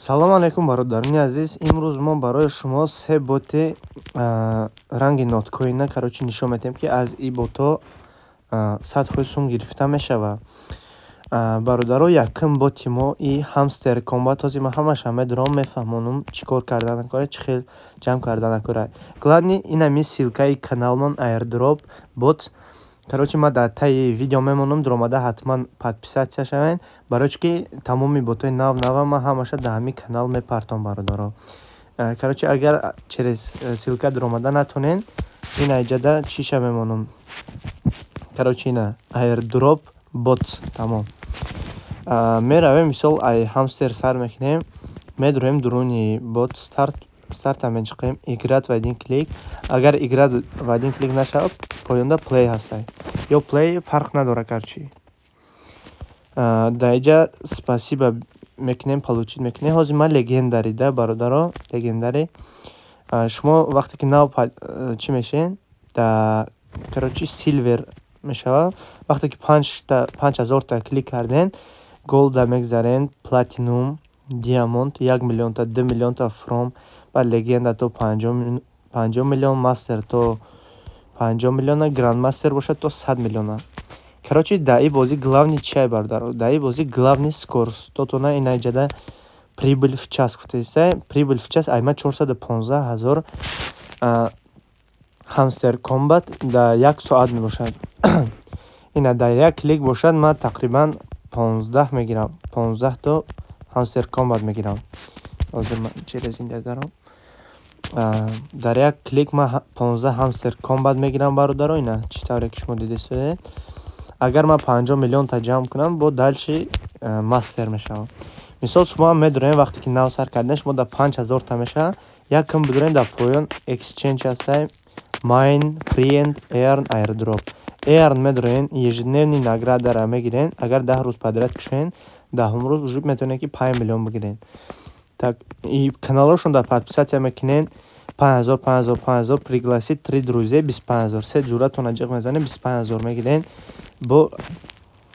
Салом алейкум бародарони азиз. Имрӯз мо барои шумо се боти ранги ноткоина нишон медиҳем, ки аз ин ботҳо садҳои сум гирифта мешавад. Бародаро, якум боти мо и Hamster Combat. Ҳозир ман ҳамаша медурам, мефаҳмонам чӣ кор кардан накора, чӣ хел ҷамъ кардан накора. Главни инами силкаи каналмон airdrop бот. Ман дар таи видео мемонам, дар омада ҳатман подписатсия шавед, барои чӣ ки тамоми ботҳои нав ман ҳамаша дар ҳамин канал мепартам бародаро. Агар через силка дар омада натонен, ина иҷада чиша мемонам. Ина airdrop бот тамом. Меравем, мисол hamster сар мекунем, медуроем дуруни бот, старта мечиқем, играть в один клик. Агар играть в один клик нашавад, поёнда play ҳастай. Ё play фарқ надорад карчи. Дар иҷа спасибо мекунем, получить мекунем. Ҳозир ман легендари да бародаро, легендари. Шумо вақте ки нав чӣ мешавед, да силвер мешавад. Вақте ки 5000 та клик карден, голда мегзарен, платинум, диамонд, 1 миллион та 2 миллион та фром, ба легенда то 50 миллион, мастер то 50 миллиона, грандмастер бошад то 100 миллиона. Дар ин бозӣ главни чия бародаро? Дар ин бозӣ главни скорост. Тотона ина иҷада прибыль в час гуфтаистай. Прибыль в час айма 415 000 Hamster Combat дар 1 соат мебошад. Ина дар 1 клик бошад, ман тақрибан 15 мегирам. 15 то Hamster Combat мегирам. Ҳозир ман через ин даром. Дар 1 клик ман 15 Hamster Combat мегирам бародаро. Ина чӣ тавре ки шумо дидисед. Агар ман 50 миллион та ҷамъ кунам, бо дальши мастер мешавам. Мисол шумо ҳам медурем, вақте ки нав сар карден, шумо дар 5000 та мешавад, якм бидурем дар поён exchange ҳастай. Mine, Friend, Earn, Airdrop. Earn медурем, ежедневни наградара мегирен. Агар 10 рӯз подряд кушен, 10-ум рӯз уже метавонед ки 5 миллион бигирен. Так и каналошон дар подписатсия мекунен. 5000 пригласит 3 друзей 25000. Се ҷуратон аҷиқ мезанед, 25000 мегирен. Бо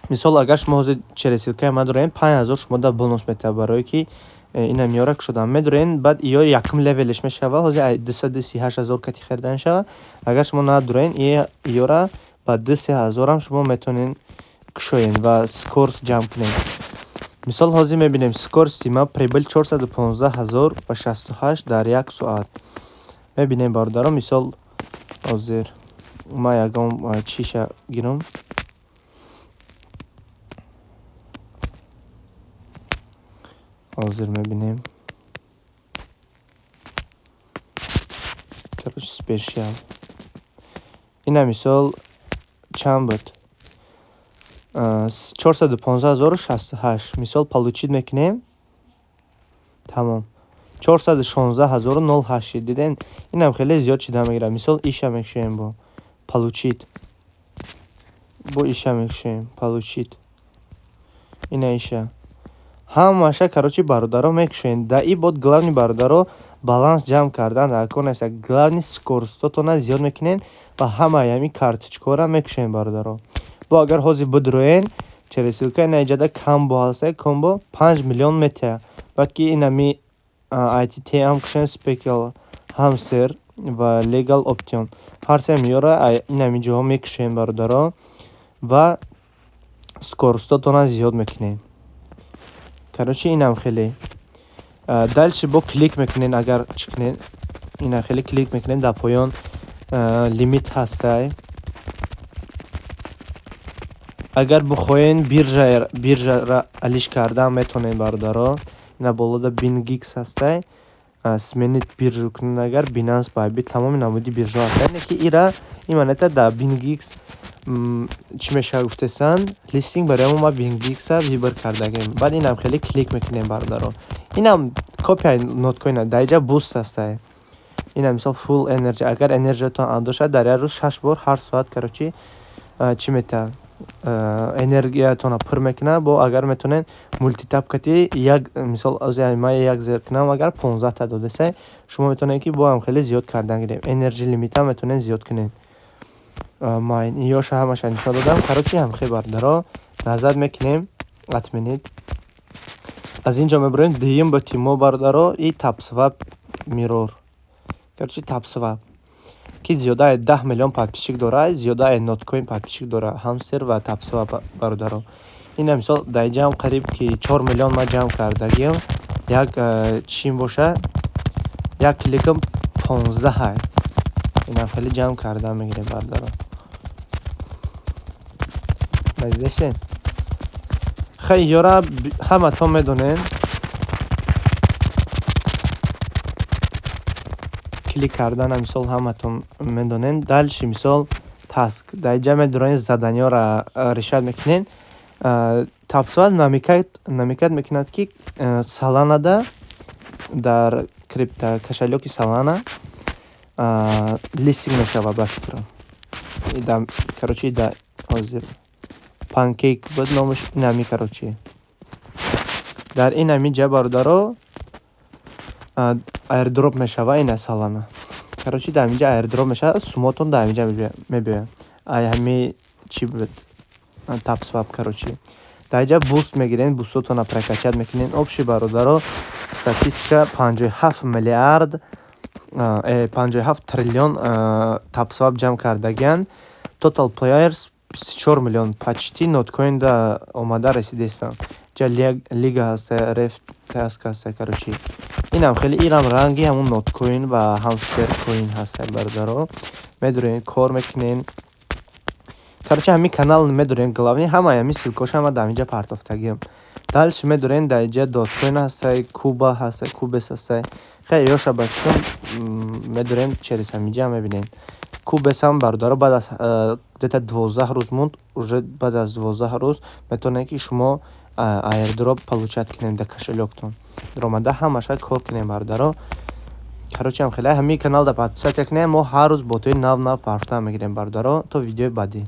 мисол агар шумо ҳозир через силкаи ман дурен, 5000 шумо дар бонус метавад, барое ки ина миёра кушодам медурен. Баъд ё якум левелиш мешавад. Ҳозир 228000 кати херда мешавад. Агар шумо надурен, иёра ба 23000 шумо метавонед кушоен ва скорс ҷамъ кунед. Мисол ҳозир мебинем скорсти ман прибиль 415000 ба 68 дар 1 соат. Мебинем бародаро, мисол ҳозир ман ягон чиша гирам. Ҳозир мебинем. Спешиал. Ина мисол чанд буд? 415068. Мисол получить мекунем. Тамом. 416008. Диден? Инам хеле зиёд шида мегирад. Мисол иша мекушем бо получить. Бо иша мекушем получить. Ина иша. Ҳамаша бародаро мекушем. Да ин бот главни бародаро баланс ҷамъ кардан дар кор нест. Главни скоростотона зиёд мекунен ва ҳамаи ҳамин карточкаҳоро мекушем бародаро. Бо агар ҳозир бидуроен через силка ина иҷада камбо ҳастай. Комбо 5 миллион метавад. Баъд ки инами ITTM кушем, Special Hamster ва Legal Option. Ҳар се миёра инами ҷоҳо мекушем бародаро ва скоростотона зиёд мекунем. Инам хеле дальше бо клик мекунен. Агар чӣ кунен, ина хеле клик мекунен, дар поён лимит ҳастай. Агар бихоҳен биржаро алиш кардан метавонен бародаро. Ина болода BingX ҳастай. Сменит биржу кунен. Агар Binance, Bybit тамоми намуди биржа ҳастай. Ки ира иманета дар BingX чӣ мешавад гуфтесан, листинг барои ма BingX вибр кардагем. Баъд инам хеле клик мекунем бародаро. Инам копия ноткоина дар иҷа буст ҳастай. Ина мисол full energy. Агар энержиятон андошад, дар як рӯз 6 бор ҳар соат чӣ метавад, энергиятона пур мекунад. Бо агар метавонен мультитап кати, мисол озир ман як зер кунам, агар 15 та додасай, шумо метавонед ки бо ҳам хеле зиёд кардан гирем. Энержи лимитам метавонен зиёд кунен. Майн ёша ҳамаша нишон додам. Ҳам хеле бародаро назар мекунем. Отменить. аз ин ҷо мебарем дуюм боти мо бародаро и TapSwap Mirror. Короче TapSwap ки зиёдаи 10 миллион подписчик дорад, зиёдаи Notcoin подписчик дорад, Hamster ва TapSwap бародаро. Ина мисол дар ҷамъ қариб ки 4 миллион ма ҷамъ кардагиам. Як чӣ боша? Як кликам 15 ҳай. Ина хеле ҷамъ карда мегирем бародаро. Дидесен? Хай ёра ҳаматон медонем. Клик кардан мисол ҳаматон медонем. Дальше мисол task. Дар ҷа медонем заданиёра решат мекунем. TapSwap намекад мекунад ки Solana дар крипто кошелёки Solana листинг мешавад ба фикрам. Ида короче ида ҳозир Pancake буд номаш инами короче. Дар инами ҷа бародаро airdrop мешава ина Solana. Короче дар инҷа airdrop мешава, сумотон дар инҷа мебиёяд. Ай ҳами чӣ буд? TapSwap короче. Дар инҷа буст мегирем, бустотона прокачат мекунем. Обши бародаро статистика 57 миллиард 57 триллион TapSwap ҷамъ кардагианд. Total players 24 миллион. Почти Notcoin да омада расидестанд. Ҷа лига ҳаста, Reft task ҳаста короче. Инам хеле ирам ранги ҳамун Notcoin ва Hamster coin ҳаста бародаро. Медурем кор мекунем. Короче ҳамин канал медурем главни ҳама ҳамин силкош ҳама дар инҷа партофтагиам. Дальше медурем дар инҷа Dotcoin ҳастай, Kuba ҳастай, Cubase ҳастай. Хеле ёша бачон медурем через ҳаминҷа мебинем. Cubase ҳам бародаро баъд аз где-то 12 рӯз монд, уже баъд аз 12 рӯз метавонем ки шумо airdrop получат кунем дар кошелёктон. Даромада ҳамаша кор кунем бародаро. Короче ҳам хеле ҳамин канал да подписатсия кунем. Мо ҳар рӯз ботои нав партофта мегирем бародаро. То видеои баъдӣ.